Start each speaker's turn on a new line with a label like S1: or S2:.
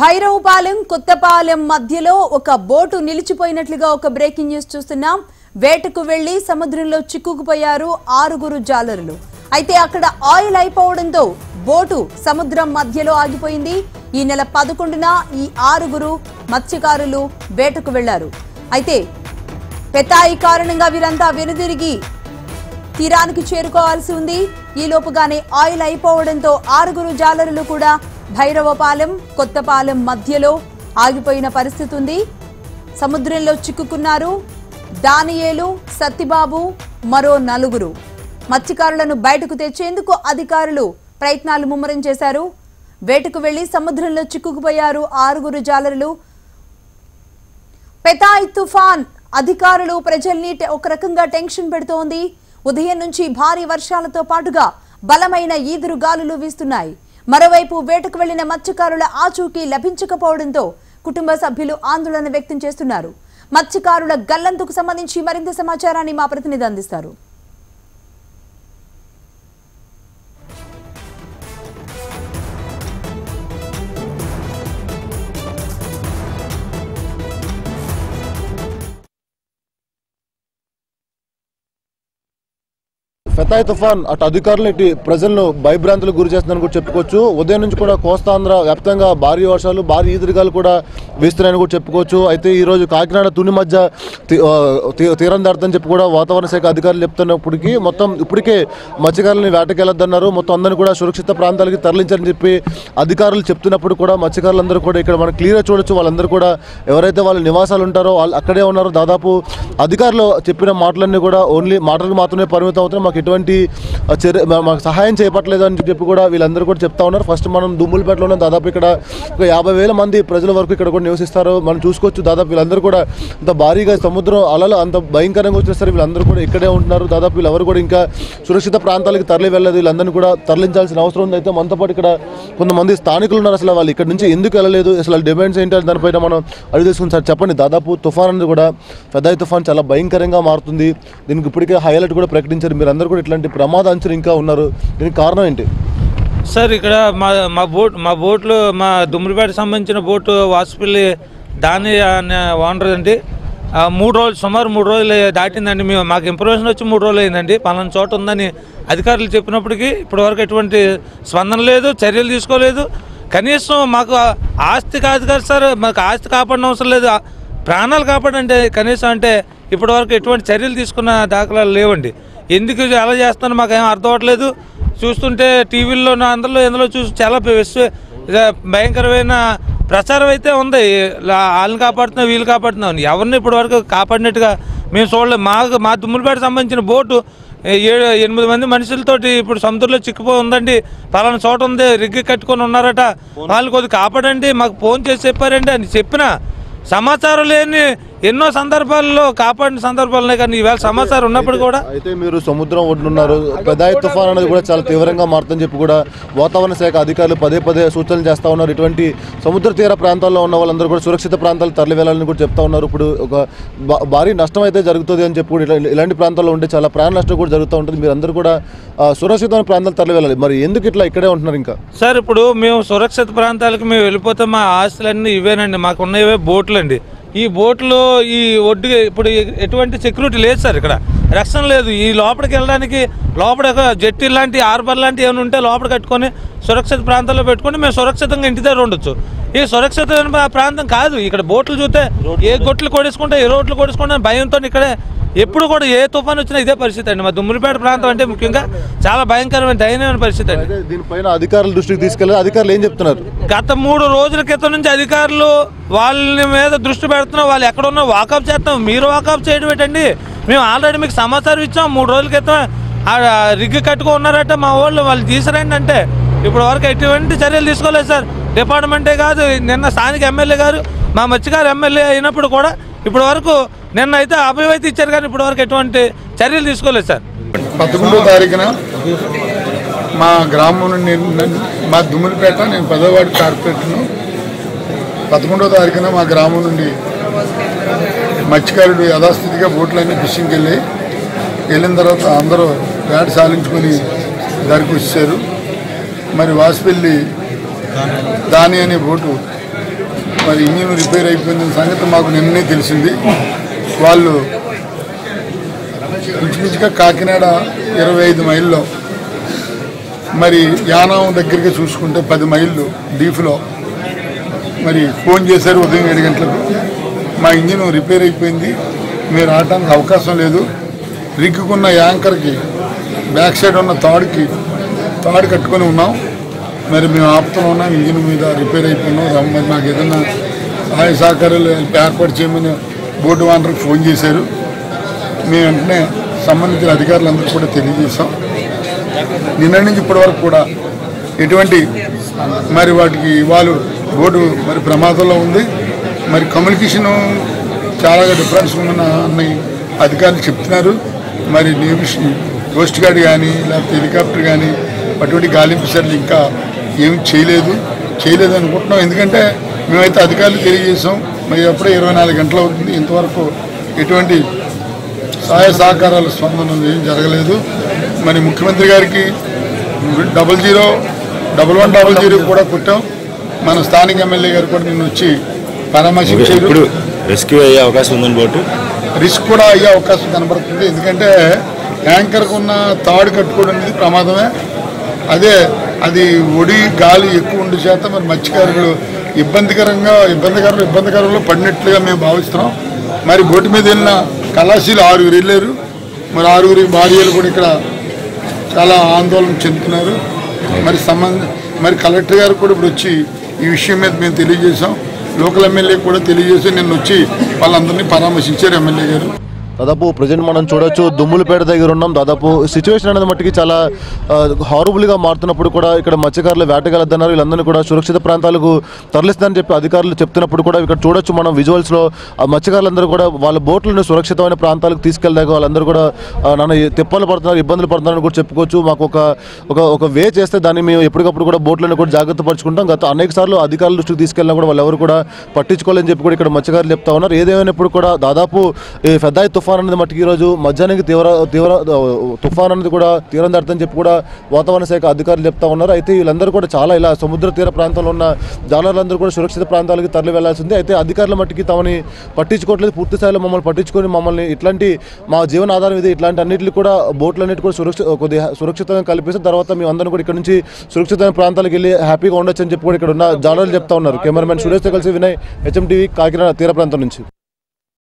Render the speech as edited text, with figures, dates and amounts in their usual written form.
S1: భైరవపాలెం కొత్తపాలెం మధ్యలో ఒక బోటు నిలిచిపోయినట్లుగా ఒక బ్రేకింగ్ న్యూస్ చూస్తున్నాం. వేటకు వెళ్లి సముద్రంలో చిక్కుకుపోయారు 6 జాలరులు. అయితే అక్కడ ఆయిల్ అయిపోవడంతో బోటు సముద్రం మధ్యలో ఆగిపోయింది. ఈ నెల 11న ఈ 6 మత్స్యకారులు వేటకు వెళ్లారు. అయితే పెతాయి కారణంగా వీరంతా వెనుదిరిగి తీరానికి చేరుకోవాల్సి ఉంది. ఈ లోపుగానే ఆయిల్ అయిపోవడంతో 6 జాలరులు కూడా భైరవపాలెం కొత్తపాలెం మధ్యలో ఆగిపోయిన పరిస్థితి ఉంది. సముద్రంలో చిక్కుకున్నారు. దానియేలు, సత్తిబాబు, మరో 4 మత్స్యకారులను బయటకు తెచ్చేందుకు అధికారులు ప్రయత్నాలు ముమ్మరం చేశారు. వేటకు వెళ్లి సముద్రంలో చిక్కుకుపోయారు 6 జాలరులు. పెతాయి తుఫాన్ అధికారులు ప్రజల్ని ఒక రకంగా టెన్షన్ పెడుతోంది. ఉదయం నుంచి భారీ వర్షాలతో పాటుగా బలమైన ఈదురు గాలులు వీస్తున్నాయి. మరోవైపు వేటకు వెళ్లిన మత్స్యకారుల ఆచూకీ లభించకపోవడంతో కుటుంబ సభ్యులు ఆందోళన వ్యక్తం చేస్తున్నారు. మత్స్యకారుల గల్లంతుకు సంబంధించి మరింత సమాచారాన్ని మా ప్రతినిధి అందిస్తారు.
S2: పెతాయి తుఫాన్ అటు అధికారులు ఇటు ప్రజలను భయభ్రాంతులకు గురి చేస్తుందని కూడా చెప్పుకోవచ్చు. ఉదయం నుంచి కూడా కోస్తాంధ్ర వ్యాప్తంగా భారీ వర్షాలు, భారీ ఈదురుగాలు కూడా వీస్తున్నాయని కూడా చెప్పుకోవచ్చు. అయితే ఈ రోజు కాకినాడ తుని మధ్య తీరం దాటుతుందని చెప్పి కూడా వాతావరణ శాఖ అధికారులు చెప్తున్నప్పటికీ ఇప్పటికే మత్స్యకారులని వేటకెళ్లొద్దన్నారు. మొత్తం అందరినీ కూడా సురక్షిత ప్రాంతాలకి తరలించారని చెప్పి అధికారులు చెప్తున్నప్పుడు కూడా మత్స్యకారులందరూ కూడా ఇక్కడ మనం క్లియర్గా చూడొచ్చు. వాళ్ళందరూ కూడా ఎవరైతే వాళ్ళ నివాసాలు ఉంటారో వాళ్ళు అక్కడే ఉన్నారు. దాదాపు అధికారులు చెప్పిన మాటలన్నీ కూడా ఓన్లీ మాటలకు మాత్రమే పరిమితం అవుతున్నాయి. మాకు ఎటువంటి మాకు సహాయం చేయట్లేదు అని చెప్పి కూడా వీళ్ళందరూ కూడా చెప్తా ఉన్నారు. ఫస్ట్ మనం దుమ్ములపేటలో ఉన్నాం. దాదాపు ఇక్కడ ఒక 50,000 మంది ప్రజల వరకు ఇక్కడ కూడా నివసిస్తారు. మనం చూసుకోవచ్చు. దాదాపు వీళ్ళందరూ కూడా అంత భారీగా సముద్రం అలలు అంత భయంకరంగా వచ్చేస్తారు. వీళ్ళందరూ కూడా ఇక్కడే ఉంటున్నారు. దాదాపు వీళ్ళెవరు కూడా ఇంకా సురక్షిత ప్రాంతాలకు తరలి వెళ్ళలేదు. వీళ్ళందరినీ కూడా తరలించాల్సిన అవసరం ఉంది. అయితే మనతో పాటు ఇక్కడ కొంతమంది స్థానికులు ఉన్నారు. అసలు వాళ్ళు ఇక్కడ నుంచి ఎందుకు వెళ్ళలేదు, అసలు డిమాండ్స్ ఏంటి దానిపైన మనం అడిగి తెలుసుకుని. సార్ చెప్పండి, దాదాపు తుఫాన్ అనేది కూడా పెతాయి తుఫాన్ చాలా భయంకరంగా మారుతుంది. దీనికి ఇప్పటికే హై అలర్ట్ కూడా ప్రకటించారు. మీరు అందరూ కూడా ఇట్లాంటి ప్రమాద అంచులు ఇంకా ఉన్నారు. దీనికి కారణం ఏంటి
S3: సార్? ఇక్కడ మా బోట్లు మా దుమ్ములపేట సంబంధించిన బోటు వాసుపల్లి దాని ఓనర్ అండి. 3 రోజులు సుమారు 3 రోజులు దాటిందండి. మాకు ఇన్ఫర్మేషన్ వచ్చి 3 రోజులు అయిందండి. పలానా చోట ఉందని అధికారులు చెప్పినప్పటికీ ఇప్పటివరకు ఎటువంటి స్పందన లేదు, చర్యలు తీసుకోలేదు. కనీసం మాకు ఆస్తి కాదు కదా సార్, మాకు ఆస్తి కాపాడిన అవసరం లేదు, ప్రాణాలు కాపాడంటే కనీసం అంటే ఇప్పటివరకు ఎటువంటి చర్యలు తీసుకున్న దాఖలాలు లేవండి. ఎందుకు అలా చేస్తానో మాకేం అర్థం అవ్వట్లేదు. చూస్తుంటే టీవీల్లో అందరిలో ఎందులో చూసి చాలా భయంకరమైన ప్రచారం అయితే ఉంది. వాళ్ళని కాపాడుతున్నాం, వీళ్ళు కాపాడుతున్నాం. ఎవరిని ఇప్పటివరకు కాపాడినట్టుగా మేము చూడలేదు. మా దుమ్ములపేట సంబంధించిన బోటు 7-8 మంది మనుషులతోటి ఇప్పుడు సముద్రంలో చిక్కుపోయి ఉందండి. పలానా చోట ఉంది, రిగ్గి కట్టుకొని ఉన్నారట, వాళ్ళు కొద్దిగా కాపాడండి మాకు ఫోన్ చేసి చెప్పారండి అని చెప్పిన సమాచారం లేని ఎన్నో సందర్భాల్లో కాపాడిన సందర్భాలున్నాయి. కానీ ఈవేళ సమాచారం ఉన్నప్పుడు కూడా
S2: అయితే మీరు సముద్రం ఒడ్డున్నారు. పెతాయి తుఫాన్ అనేది కూడా చాలా తీవ్రంగా మారుతుందని చెప్పి కూడా వాతావరణ శాఖ అధికారులు పదే సూచనలు చేస్తూ ఉన్నారు. ఇటువంటి సముద్ర తీర ప్రాంతాల్లో ఉన్న వాళ్ళందరూ కూడా సురక్షిత ప్రాంతాలు తరలి వెళ్ళాలని కూడా చెప్తా ఉన్నారు. ఇప్పుడు ఒక భారీ నష్టం అయితే జరుగుతుంది అని చెప్పి కూడా ఇలాంటి ప్రాంతాల్లో ఉంటే చాలా ప్రాణ నష్టం కూడా జరుగుతూ ఉంటుంది. మీరు అందరూ కూడా సురక్షితమైన ప్రాంతాలు తరలి వెళ్ళాలి. మరి ఎందుకు ఇట్లా ఇక్కడే ఉంటున్నారు ఇంకా?
S3: సార్, ఇప్పుడు మేము సురక్షిత ప్రాంతాలకు మేము వెళ్ళిపోతే మా ఆస్తులన్నీ ఇవేనండి. మాకు ఉన్నవే బోట్లు అండి. ఈ బోట్లు ఈ ఒడ్డుగా ఇప్పుడు ఎటువంటి సెక్యూరిటీ లేదు సార్, ఇక్కడ రక్షణ లేదు. ఈ లోపలికి వెళ్ళడానికి లోపల జట్టి లాంటి హార్బర్ లాంటి ఏమైనా ఉంటే లోపల కట్టుకొని సురక్షిత ప్రాంతాల్లో పెట్టుకొని మేము సురక్షితంగా ఇంటి దగ్గర ఉండొచ్చు. ఈ సురక్షితమైన ప్రాంతం కాదు. ఇక్కడ బోట్లు చూస్తే ఏ గొట్లు కొడేసుకుంటే ఏ రోడ్లు కొడేసుకుంటే భయంతో ఇక్కడే ఎప్పుడు కూడా ఏ తుఫాన్ వచ్చినా ఇదే పరిస్థితి అండి. మా దుమ్ములపేట ప్రాంతం అంటే ముఖ్యంగా చాలా భయంకరమైన దయనీయమైన పరిస్థితి అండి.
S2: దీనిపైన అధికారుల దృష్టికి తీసుకెళ్ళి అధికారులు ఏం చెప్తున్నారు?
S3: గత 3 రోజుల క్రితం నుంచి అధికారులు వాళ్ళ మీద దృష్టి పెడుతున్నాం. వాళ్ళు ఎక్కడ ఉన్నా వాకప్ చేస్తాం. మీరు వాకప్ చేయడం ఏంటండి? మేము ఆల్రెడీ మీకు సమాచారం ఇచ్చాం. 3 రోజుల క్రితం రిగ్గు కట్టుకో ఉన్నారట మా వాళ్ళు తీసుకురండి అంటే ఇప్పటి వరకు ఎటువంటి చర్యలు తీసుకోలేదు సార్. డిపార్ట్మెంటే కాదు, నిన్న స్థానిక ఎమ్మెల్యే గారు మా మత్స్యకారు ఎమ్మెల్యే అయినప్పుడు కూడా ఇప్పటి వరకు నిన్న అయితే అభయం అయితే ఇచ్చారు, కానీ ఇప్పటి వరకు ఎటువంటి చర్యలు తీసుకోలేదు సార్.
S4: 11వ తారీఖున మా గ్రామం నుండి మా దుమ్ములపేట, నేను 10వ వార్డు కార్పొరేటర్ను. 11వ తారీఖున మా గ్రామం నుండి మత్స్యకారుడు యథాస్థితిగా బోట్లన్నీ ఫిషింగ్కి వెళ్ళిన తర్వాత అందరూ వేట సాలించుకొని దారికి వచ్చారు. మరి వాసుపల్లి దాని అనే బోటు మరి ఇంజిన్ రిపేర్ అయిపోయిన సంగతి మాకు నిన్నే తెలిసింది. వాళ్ళు ఇంచుమించుగా కాకినాడ 25 మైళ్ళలో, మరి యానం దగ్గరికి చూసుకుంటే 10 మైళ్ళు డీఫ్లో మరి ఫోన్ చేశారు ఉదయం 7 గంటలకు. మా ఇంజిన్ రిపేర్ అయిపోయింది, మీరు రావడానికి అవకాశం లేదు. రిక్కుకున్న యాంకర్కి బ్యాక్ సైడ్ ఉన్న తాడు కట్టుకొని ఉన్నాం, మరి మేము ఆపుతూ ఉన్నాం. ఇంజిన్ మీద రిపేర్ అయిపోయినాం, రమ్మని మాకు ఏదైనా సహాయ సహకారాలు ఏర్పాటు చేయమని బోర్డు ఓనర్కి ఫోన్ చేశారు. మేము వెంటనే సంబంధించిన అధికారులందరూ కూడా తెలియజేశాం. నిన్న నుంచి ఇప్పటి వరకు కూడా ఎటువంటి మరి వాటికి వాళ్ళు బోర్డు మరి ప్రమాదంలో ఉంది. మరి కమ్యూనికేషను చాలా డిఫరెన్స్ ఉందని అన్నయ్య అధికారులు చెప్తున్నారు. మరి కోస్ట్ గార్డ్ కానీ లేకపోతే హెలికాప్టర్ కానీ అటువంటి గాలింపు చర్యలు ఇంకా ఏమి చేయలేదు అనుకుంటున్నాం. ఎందుకంటే మేమైతే అధికారులు తెలియజేసాం, మరి అప్పుడే 24 గంటలు అవుతుంది, ఇంతవరకు ఎటువంటి సహాయ సహకారాల స్పందన ఏం జరగలేదు. మరి ముఖ్యమంత్రి గారికి 001100 కూడా కొట్టాం. మన స్థానిక ఎమ్మెల్యే గారు కూడా నిన్న వచ్చి పరామర్శించారు.
S5: రెస్క్యూ అయ్యే అవకాశం ఉందని బోటు
S4: రిస్క్ కూడా అయ్యే అవకాశం కనబడుతుంది. ఎందుకంటే ట్యాంకర్కు ఉన్న తాడు కట్టుకోవడం అనేది ప్రమాదమే. అది ఒడి గాలి ఎక్కువ ఉండే చేత మరి మత్స్యకారులు ఇబ్బందికరంలో పడినట్లుగా మేము భావిస్తున్నాం. మరి బోటు మీద వెళ్ళిన కళాశీలు 6 వెళ్ళారు. మరి 6 భార్యలు కూడా ఇక్కడ చాలా ఆందోళన చెందుతున్నారు. మరి కలెక్టర్ గారు కూడా ఇప్పుడు వచ్చి ఈ విషయం మీద మేము తెలియజేసాం. లోకల్ ఎమ్మెల్యే కూడా తెలియజేసి నిన్న వచ్చి వాళ్ళందరినీ పరామర్శించారు ఎమ్మెల్యే గారు.
S2: దాదాపు ప్రజెంట్ మనం చూడొచ్చు దుమ్ములపేట దగ్గర ఉన్నాం. దాదాపు సిచ్యువేషన్ అనేది మట్టికి చాలా హారబుల్గా మారుతున్నప్పుడు కూడా ఇక్కడ మత్స్యకారులు వేటగాలద్దన్నారు, వీళ్ళందరినీ కూడా సురక్షిత ప్రాంతాలకు తరలిస్తుందని చెప్పి అధికారులు చెప్తున్నప్పుడు కూడా ఇక్కడ చూడొచ్చు మనం విజువల్స్లో మత్స్యకారులందరూ కూడా వాళ్ళ బోట్లను సురక్షితమైన ప్రాంతాలకు తీసుకెళ్ళాక వాళ్ళందరూ కూడా నన్ను తిప్పలు పడుతున్నారు, ఇబ్బందులు పడుతున్నారని కూడా చెప్పుకోవచ్చు. మాకు ఒక వే చేస్తే దాన్ని మేము ఎప్పటికప్పుడు కూడా బోట్లను కూడా జాగ్రత్త పరుచుకుంటాం. గత అనేక సార్లు అధికారుల దృష్టికి తీసుకెళ్ళినా కూడా వాళ్ళు ఎవరు కూడా పట్టించుకోవాలని చెప్పి కూడా ఇక్కడ మత్స్యకారులు చెప్తా ఉన్నారు. ఏదేమైనప్పుడు కూడా దాదాపు ఈ ఫెదాయి తుఫాన్ అనేది మట్టికి ఈరోజు మధ్యాహ్నానికి తీవ్ర తుఫాన్ అనేది కూడా తీరం దాటుతుందని చెప్పి కూడా వాతావరణ శాఖ అధికారులు చెప్తా ఉన్నారు. అయితే వీళ్ళందరూ కూడా చాలా ఇలా సముద్ర తీర ప్రాంతంలో ఉన్న జాలర్లందరూ కూడా సురక్షిత ప్రాంతాలకు తరలి వెళ్లాల్సింది. అయితే అధికారుల మట్టికి తమని పట్టించుకోవట్లేదు, పూర్తి స్థాయిలో మమ్మల్ని పట్టించుకొని మమ్మల్ని ఇట్లాంటి మా జీవన ఆధారం ఇది ఇట్లాంటి అన్నింటినీ కూడా బోట్లన్నిటి కూడా కొద్దిగా సురక్షితంగా కల్పిస్తే తర్వాత మేము అందరం కూడా ఇక్కడ నుంచి సురక్షితమైన ప్రాంతాలకు వెళ్ళి హ్యాపీగా ఉండొచ్చు అని చెప్పి కూడా ఇక్కడ ఉన్న జాలర్లు చెప్తా ఉన్నారు. కెమెరామెన్ సురేష్తో కలిసి వినయ్, HM TV, కాకినాడ తీర ప్రాంతం నుంచి.